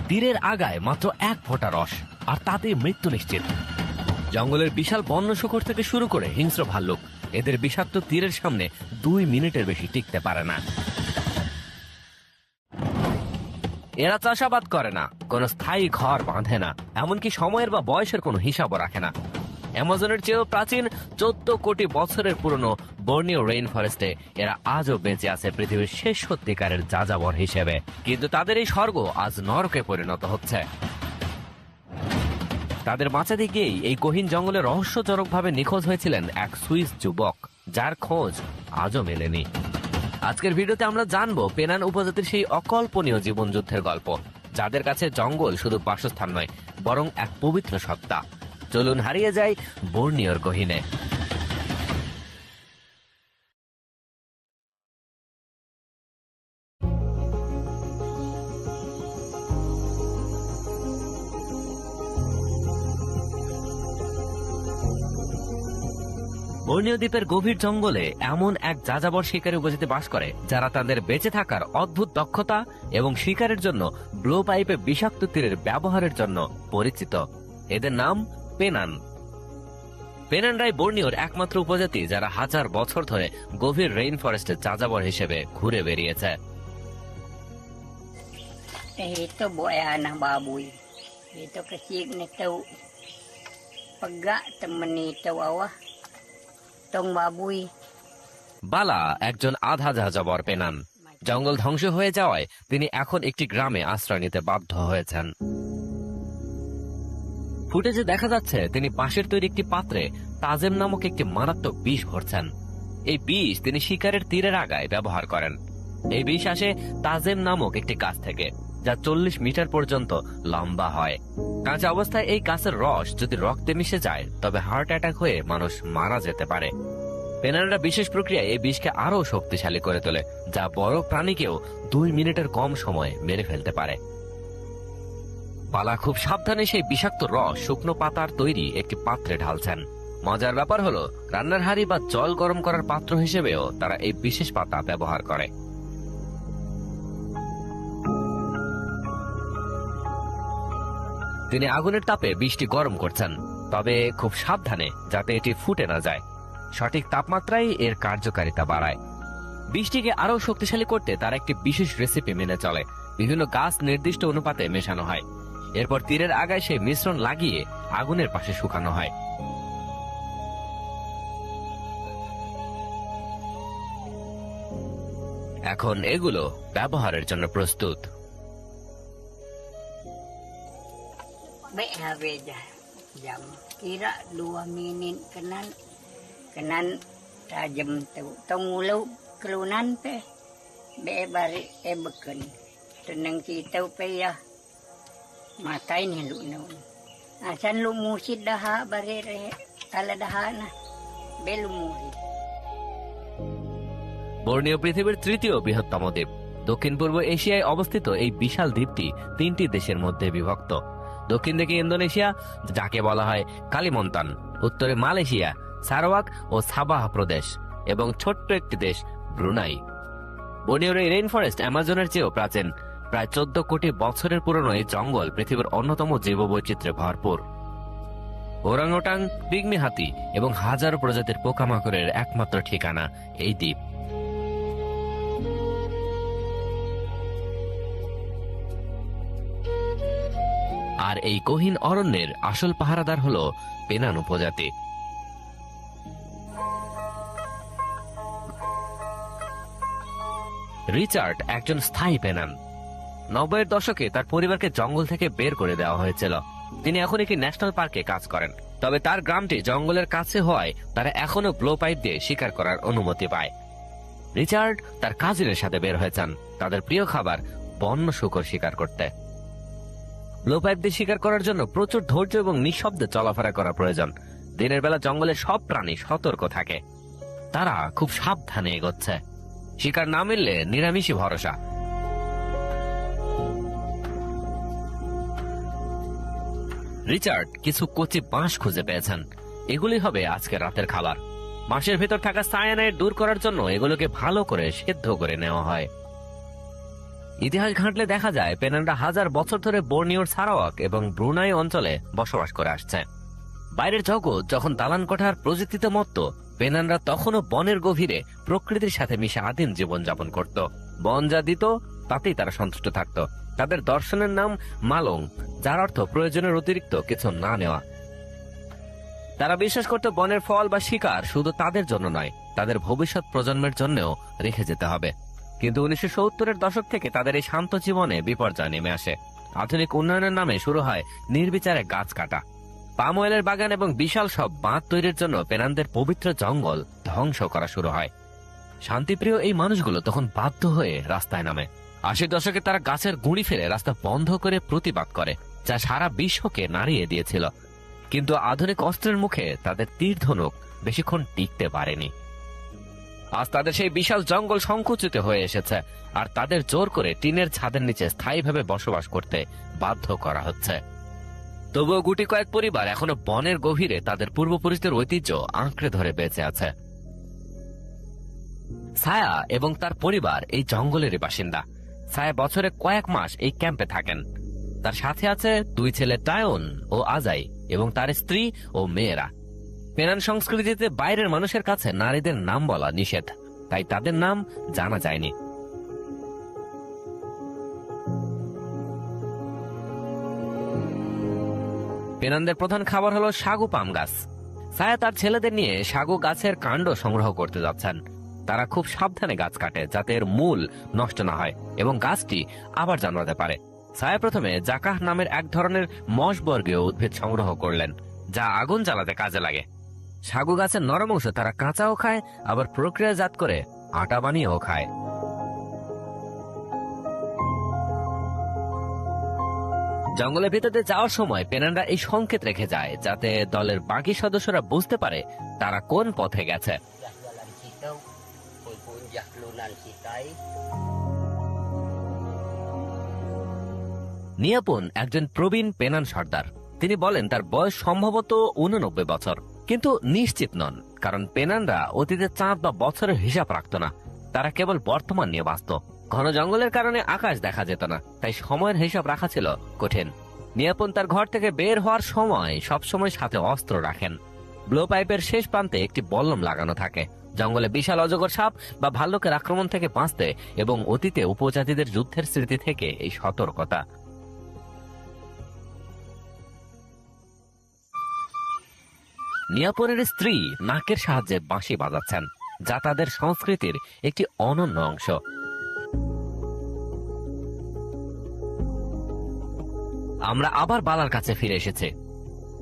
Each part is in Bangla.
তীরের আগায় মাত্র 1 ফোঁটা রস, আর তাতেই মৃত্যু নিশ্চিত। জঙ্গলের বিশাল বন্য শূকর থেকে শুরু করে হিংস্র ভাল্লুক এদের বিষাক্ত তীরের সামনে 2 মিনিটের বেশি টিকতে পারে না। এরা চাষাবাদ করে না, কোনো স্থায়ী ঘর বাঁধে না, এমনকি সময়ের বা বয়সের কোনো হিসাবও রাখে না। অ্যামাজনের চেয়েও প্রাচীন 14 কোটি বছরের পুরনো বর্নিও রেইন ফরেস্টে এরা আজও বেঁচে আছে পৃথিবীর শেষ সত্যিকারের যাযাবর হিসেবে। কিন্তু তাদের এই স্বর্গ আজ নরকে পরিণত হচ্ছে। তাদের বাঁচাতে গিয়েই এই গহীন জঙ্গলে রহস্যজনকভাবে নিখোঁজ হয়েছিলেন এক সুইস যুবক, যার খোঁজ আজও মেলেনি। আজকের ভিডিওতে আমরা জানবো পেনান উপজাতির সেই অকল্পনীয় জীবনযুদ্ধের গল্প, যাদের কাছে জঙ্গল শুধু বাসস্থান নয়, বরং এক পবিত্র সত্তা। চলুন হারিয়ে যাই বর্নিওর গহীনে। বর্নিও দ্বীপের গভীর জঙ্গলে এমন এক যাযাবর শিকারী উপজাতি বাস করে, যারা তাদের বেঁচে থাকার অদ্ভুত দক্ষতা এবং শিকারের জন্য ব্লো পাইপে বিষাক্ত তীরের ব্যবহারের জন্য পরিচিত। এদের নাম পেনান। পেনানরাই বর্নিওর একমাত্র উপজাতি যারা 1000 বছর ধরে গভীর রেইন ফরেস্টে যাযাবর হিসেবে ঘুরে বেরিয়েছে। Ito buaya ng baboy. Ito kasi nito pagga temen ito awa. Tong baboy. বালা একজন আধা যাযাবর পেনান। জঙ্গল ধ্বংস হয়ে যাওয়ায় তিনি এখন একটি গ্রামে আশ্রয় নিতে বাধ্য হয়েছেন। ফুটেজে দেখা যাচ্ছে তিনি বাঁশের তৈরি একটি পাত্রে তাজেম নামক একটি মারাত্মক বিষ ভরছেন। এই বিষ তিনি শিকারের তীরের আগায় ব্যবহার করেন। এই বিষ আসে তাজেম নামক একটি গাছ থেকে, যা 40 মিটার পর্যন্ত লম্বা হয়। কাঁচা অবস্থায় এই গাছের রস যদি রক্তে মিশে যায়, তবে হার্ট অ্যাটাক হয়ে মানুষ মারা যেতে পারে। পেনানরা বিশেষ প্রক্রিয়ায় এই বিষকে আরো শক্তিশালী করে তোলে, যা বড় প্রাণীকেও 2 মিনিটের কম সময়ে মেরে ফেলতে পারে। বালা খুব সাবধানে সেই বিষাক্ত রস শুকনো পাতার তৈরি একটি পাত্রে ঢালছেন। মজার ব্যাপার হলো, রান্নার হাঁড়ি বা জল গরম করার পাত্র হিসেবেও তারা এই বিশেষ পাতা ব্যবহার করে। তিনি আগুনের তাপে বিষটি গরম করছেন, তবে খুব সাবধানে, যাতে এটি ফুটে না যায়। সঠিক তাপমাত্রাই এর কার্যকারিতা বাড়ায়। বিষটিকে আরো শক্তিশালী করতে তার একটি বিশেষ রেসিপি মেনে চলে। বিভিন্ন গাছ নির্দিষ্ট অনুপাতে মেশানো হয়, এরপর তীরের আগায় সেই মিশ্রণ লাগিয়ে আগুনের পাশে শুকানো হয়। এখন এগুলো ব্যবহারের জন্য প্রস্তুত। Be habeda. Jam kira 2 minit kanan tajam tu. Tong ulu kelunan pe. Be bari e beken. Tenang kita pe ya. Matai ni lu no. Asan lu musid daha bari re tala daha na. Be lu musid. Borneo পৃথিবীর 3য় বৃহত্তম দ্বীপ। দক্ষিণ পূর্ব এশিয়ায় অবস্থিত এই বিশাল দ্বীপটি 3টি দেশের মধ্যে বিভক্ত। দক্ষিণ দিকে ইন্দোনেশিয়া, যাকে বলা হয় কালিমন্তান, উত্তরে মালয়েশিয়া, সারাওয়াক ও সাবাহ প্রদেশ, এবং ছোট্ট একটি দেশ ব্রুনাই। বর্নিওর এই রেইন ফরেস্ট অ্যামাজনের চেয়েও প্রাচীন। প্রায় 14 কোটি বছরের পুরনো এই জঙ্গল পৃথিবীর অন্যতম জীববৈচিত্র্যে ভরপুর। ওরাংওটাং, পিগমি হাতি এবং হাজারো প্রজাতির পোকামাকড়ের একমাত্র ঠিকানা এই দ্বীপ। আর এই গহীন অরণ্যের আসল পাহারাদার হলো পেনান উপজাতি। রিচার্ড একজন স্থায়ী পেনান। 90-এর দশকে তার পরিবারকে জঙ্গল থেকে বের করে দেওয়া হয়েছিল। তিনি এখন একটি ন্যাশনাল পার্কে কাজ করেন, তবে তার গ্রামটি জঙ্গলের কাছে হওয়ায় তারা এখনো ব্লো পাইপ দিয়ে শিকার করার অনুমতি পায়। রিচার্ড তার কাজিনের সাথে বের হয়েছেন তাদের প্রিয় খাবার বন্য শূকর শিকার করতে। ব্লো পাইপ দিয়ে শিকার করার জন্য প্রচুর ধৈর্য এবং নিঃশব্দে চলাফেরা করা প্রয়োজন। দিনের বেলা জঙ্গলের সব প্রাণী সতর্ক থাকে, তারা খুব সাবধানে এগোচ্ছে। শিকার না মিললে নিরামিষই ভরসা। রিচার্ড কিছু কচি বাঁশ খুঁজে পেয়েছেন। এগুলি হবে আজকে রাতের খাবার। বাঁশের ভেতর থাকা সায়ানাইড দূর করার জন্য এগুলোকে ভালো করে সেদ্ধ করে নেওয়া হয়। ইতিহাস ঘাঁটলে দেখা যায় পেনানরা হাজার বছর ধরে বর্নিওর সারাওয়াক এবং ব্রুনাই অঞ্চলে বসবাস করে আসছে। বাইরের জগৎ যখন দালান কোঠার প্রযুক্তিতে মত্ত, পেনানরা তখনও বনের গভীরে প্রকৃতির সাথে মিশে আদিম জীবন যাপন করত। বন যা দিত তাতেই তারা সন্তুষ্ট থাকত। তাদের দর্শনের নাম মালং, যার অর্থ প্রয়োজনের অতিরিক্ত কিছু না নেওয়া। তারা বিশ্বাস করত বনের ফল বা শিকার শুধু তাদের জন্য নয়, তাদের ভবিষ্যৎ প্রজন্মের জন্যও রেখে যেতে হবে। কিন্তু 1970-এর দশক থেকে তাদের এই শান্ত জীবনে বিপর্যয় নেমে আসে। আধুনিক উন্নয়নের নামে শুরু হয় নির্বিচারে গাছ কাটা, পাম অয়েলের বাগান এবং বিশাল সব বাঁধ তৈরির জন্য পেনানদের পবিত্র জঙ্গল ধ্বংস করা শুরু হয়। শান্তিপ্রিয় এই মানুষগুলো তখন বাধ্য হয়ে রাস্তায় নামে। 80-র দশকে তারা গাছের গুঁড়ি ফেলে রাস্তা বন্ধ করে প্রতিবাদ করে, যা সারা বিশ্বকে নাড়িয়ে দিয়েছিল। কিন্তু আধুনিক অস্ত্রের মুখে তাদের তীর ধনুক বেশিক্ষণ টিকতে পারেনি। আজ তাদের সেই বিশাল জঙ্গল সংকুচিত হয়ে এসেছে, আর তাদের জোর করে টিনের ছাদের নিচে স্থায়ীভাবে বসবাস করতে বাধ্য করা হচ্ছে। তবুও গুটি কয়েক পরিবার এখনো বনের গভীরে তাদের পূর্বপুরুষদের ঐতিহ্য আঁকড়ে ধরে বেঁচে আছে। ছায়া এবং তার পরিবার এই জঙ্গলেরই বাসিন্দা। ছায়া বছরে কয়েক মাস এই ক্যাম্পে থাকেন। তার সাথে আছে 2 ছেলে টায়ন ও আজাই এবং তার স্ত্রী ও মেয়েরা। পেনান সংস্কৃতিতে বাইরের মানুষের কাছে নারীদের নাম বলা নিষেধ, তাই তাদের নাম জানা যায়নি। পেনানদের প্রধান খাবার হলো সাগু পাম গাছ। ছায়া তার ছেলেদের নিয়ে সাগু গাছের কাণ্ড সংগ্রহ করতে যাচ্ছেন। তারা খুব সাবধানে গাছ কাটে যাতে এর মূল নষ্ট না হয় এবং গাছটি আবার জন্মাতে পারে। ছায়া প্রথমে জাকাহ নামের এক ধরনের মশবর্গীয় উদ্ভিদ সংগ্রহ করলেন, যা আগুন জ্বালাতে কাজে লাগে। সাগু গাছের নরম অংশ তারা কাঁচাও খায়, আবার প্রক্রিয়াজাত করে আটা বানিয়েও খায়। জঙ্গলের ভিতরে যাওয়ার সময় পেনানরা এই সংকেত রেখে যায়, যাতে দলের বাকি সদস্যরা বুঝতে পারে তারা কোন পথে গেছে। নিয়াপন একজন প্রবীণ পেনান সর্দার। তিনি বলেন তার বয়স সম্ভবত 89 বছর, কিন্তু নিশ্চিত নন, কারণ পেনানরা অতীতে চাঁদ বা বছরের হিসাব রাখত না। তারা কেবল বর্তমান নিয়ে বাঁচত। ঘন জঙ্গলের কারণে আকাশ দেখা যেত না, তাই সময়ের হিসাব রাখা ছিল কঠিন। নিয়াপন তার ঘর থেকে বের হওয়ার সময় সবসময় সাথে অস্ত্র রাখেন। ব্লো পাইপের শেষ প্রান্তে একটি বল্লম লাগানো থাকে। জঙ্গলে বিশাল অজগর সাপ বা ভাল্লুকের আক্রমণ থেকে বাঁচতে এবং অতীতে উপজাতিদের যুদ্ধের স্মৃতি থেকে এই সতর্কতা। নিয়াপনের স্ত্রী নাকের সাহায্যে বাঁশি বাজাচ্ছেন, যা তাদের সংস্কৃতির একটি অনন্য অংশ। আমরা আবার বালার কাছে ফিরে এসেছি।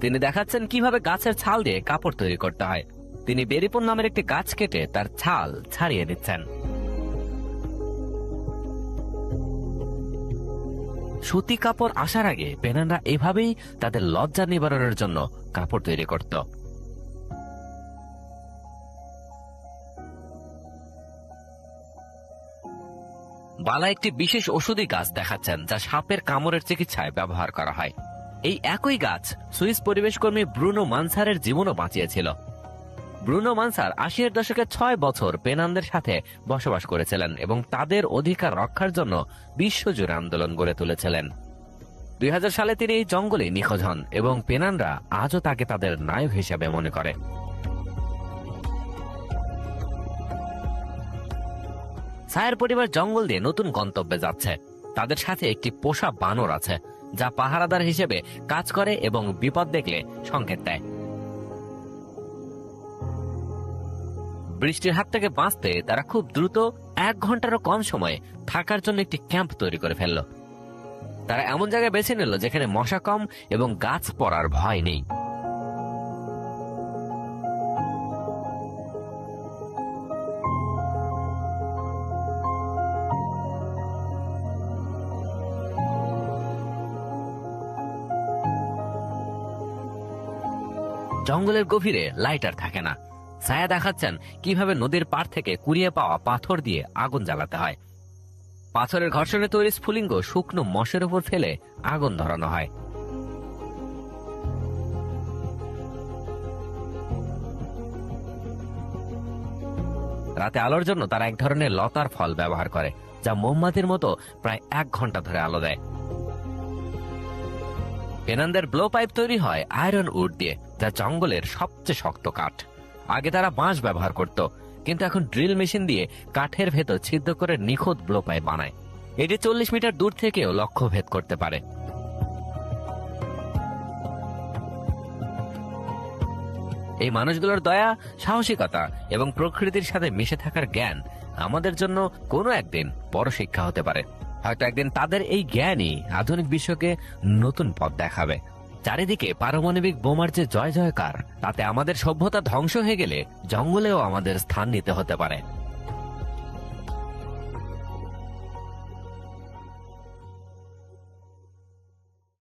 তিনি দেখাচ্ছেন কিভাবে গাছের ছাল দিয়ে কাপড় তৈরি করতে হয়। তিনি বেরিপুন নামের একটি গাছ কেটে তার ছাল ছাড়িয়ে দিচ্ছেন। সুতি কাপড় আসার আগে পেনানরা এভাবেই তাদের লজ্জা নিবারণের জন্য কাপড় তৈরি করত। বালা একটি বিশেষ ওষুধি গাছ দেখাচ্ছেন, যা সাপের কামড়ের চিকিৎসায় ব্যবহার করা হয়। এই একই গাছ সুইস পরিবেশকর্মী ব্রুনো মানসারের জীবনও বাঁচিয়েছিল। ব্রুনো মানসার 80-এর দশকে 6 বছর পেনানদের সাথে বসবাস করেছিলেন এবং তাদের অধিকার রক্ষার জন্য বিশ্বজুড়ে আন্দোলন গড়ে তুলেছিলেন। 2000 সালে তিনি এই জঙ্গলে নিখোঁজ হন এবং পেনানরা আজও তাকে তাদের নায়ক হিসেবে মনে করে। ছায়ের পরিবার জঙ্গল দিয়ে নতুন গন্তব্যে যাচ্ছে। তাদের সাথে একটি পোষা বানর আছে, যা পাহারাদার হিসেবে কাজ করে এবং বিপদ দেখলে সংকেত দেয়। বৃষ্টির হাত থেকে বাঁচতে তারা খুব দ্রুত 1 ঘন্টারও কম সময়ে থাকার জন্য একটি ক্যাম্প তৈরি করে ফেলল। তারা এমন জায়গায় বেছে নিল যেখানে মশা কম এবং গাছ পড়ার ভয় নেই। জঙ্গলের গভীরে লাইটার থাকে না। ছায়া দেখাচ্ছেন কিভাবে নদীর পাড় থেকে কুড়িয়ে পাওয়া পাথর দিয়ে আগুন জ্বালাতে হয়। পাথরের ঘর্ষণে তৈরি স্ফুলিঙ্গ শুকনো মশের উপর ফেলে আগুন ধরানো হয়। রাতে আলোর জন্য তারা এক ধরনের লতার ফল ব্যবহার করে, যা মোমবাতির মতো প্রায় 1 ঘন্টা ধরে আলো দেয়। পেনানদের ব্লো পাইপ তৈরি হয় আয়রন উড দিয়ে, যা জঙ্গলের সবচেয়ে শক্ত কাঠ। আগে তারা বাঁশ ব্যবহার করত, কিন্তু এখন ড্রিল মেশিন দিয়ে কাঠের ভেতর ছিদ্র করে নিখুঁত ব্লো পাইপ বানায়। এটি 40 মিটার দূর থেকেও লক্ষ্য ভেদ করতে পারে। এই মানুষগুলোর দয়া, সাহসিকতা এবং প্রকৃতির সাথে মিশে থাকার জ্ঞান আমাদের জন্য কোনো একদিন বড় শিক্ষা হতে পারে। হয়তো একদিন তাদের এই জ্ঞানই আধুনিক বিশ্বকে নতুন পথ দেখাবে। চারিদিকে পারমাণবিক বোমার যে জয় জয়কার, তাতে আমাদের সভ্যতা ধ্বংস হয়ে গেলে জঙ্গলেও আমাদের স্থান নিতে হতে পারে।